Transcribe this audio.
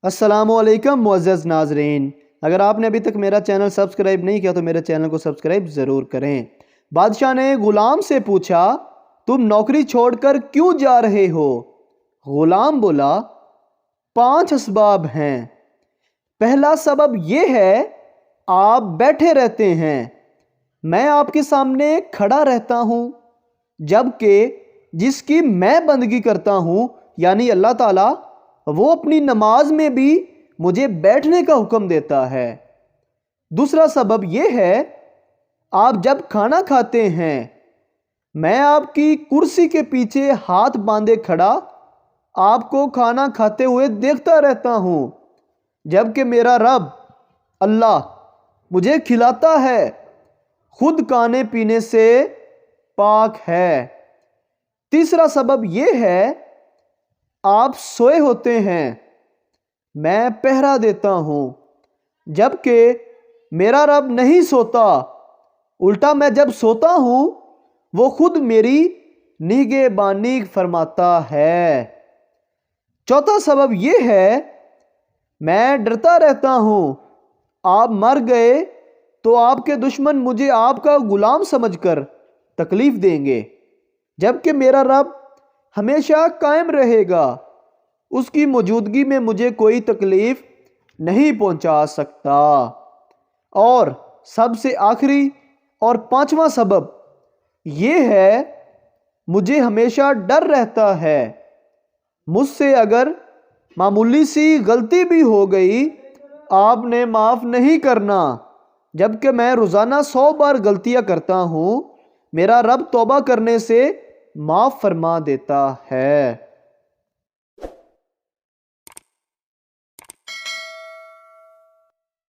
السلام علیکم معزز ناظرین، اگر آپ نے ابھی تک میرا چینل سبسکرائب نہیں کیا تو میرے چینل کو سبسکرائب ضرور کریں۔ بادشاہ نے غلام سے پوچھا، تم نوکری چھوڑ کر کیوں جا رہے ہو؟ غلام بولا، 5 اسباب ہیں۔ پہلا سبب یہ ہے، آپ بیٹھے رہتے ہیں، میں آپ کے سامنے کھڑا رہتا ہوں، جبکہ جس کی میں بندگی کرتا ہوں یعنی اللہ تعالیٰ، وہ اپنی نماز میں بھی مجھے بیٹھنے کا حکم دیتا ہے۔ دوسرا سبب یہ ہے، آپ جب کھانا کھاتے ہیں، میں آپ کی کرسی کے پیچھے ہاتھ باندھے کھڑا آپ کو کھانا کھاتے ہوئے دیکھتا رہتا ہوں، جبکہ میرا رب اللہ مجھے کھلاتا ہے، خود کھانے پینے سے پاک ہے۔ تیسرا سبب یہ ہے، آپ سوئے ہوتے ہیں، میں پہرا دیتا ہوں، جبکہ میرا رب نہیں سوتا، الٹا میں جب سوتا ہوں وہ خود میری نگہبانی فرماتا ہے۔ چوتھا سبب یہ ہے، میں ڈرتا رہتا ہوں، آپ مر گئے تو آپ کے دشمن مجھے آپ کا غلام سمجھ کر تکلیف دیں گے، جبکہ میرا رب ہمیشہ قائم رہے گا، اس کی موجودگی میں مجھے کوئی تکلیف نہیں پہنچا سکتا۔ اور سب سے آخری اور 5واں سبب یہ ہے، مجھے ہمیشہ ڈر رہتا ہے، مجھ سے اگر معمولی سی غلطی بھی ہو گئی آپ نے معاف نہیں کرنا، جبکہ میں روزانہ 100 بار غلطیاں کرتا ہوں، میرا رب توبہ کرنے سے معاف فرما دیتا ہے۔